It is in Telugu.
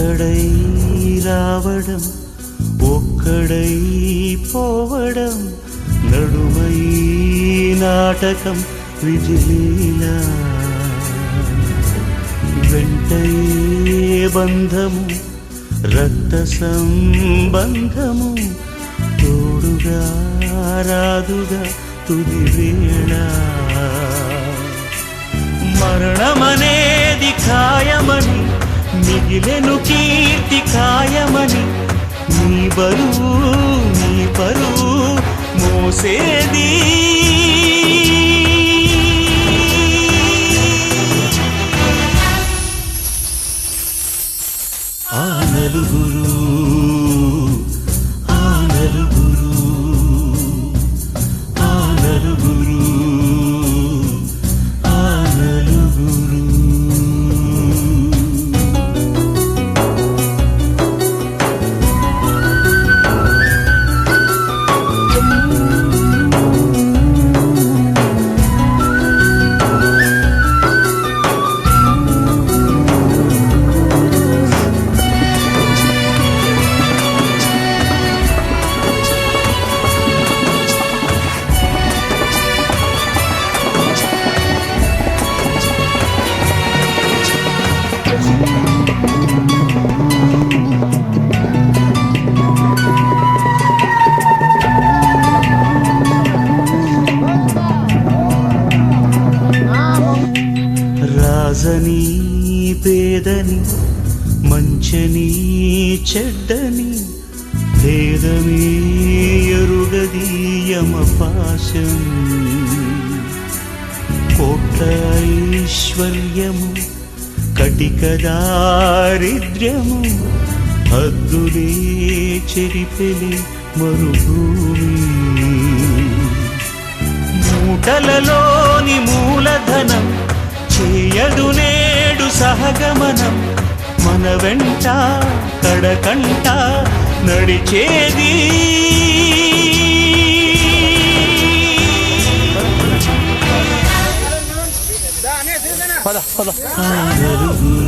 ఒక్కడై రావడం ఒక్కడై పోవడం నడుమై నాటకం విజిలీలా వెంటయే బంధము రక్త సంబంధము తోడుగా రాదుగా తుది వేళ మరణమనేది ఖాయమని మిగిలెను కీర్తి ఖాయమని నీ బరువు నీ పరువు మోసేది ఆ నలుగురు ఆ నలుగురు ఆ నలుగురు ఆ నలుగురు రాజని పేదని మంచని చెడ్డని భేదమే ఎరుగది యమపాశం కోట్ల ఐశ్వర్యము కటిక దారిద్ర్యము హద్దులే చెరిపెలి మరుభూమి మూటలలోని మూలధనం చేయదు నేడు సహగమనం మన వెంట కడకంట నడిచేది పద పద ఆ నలుగురు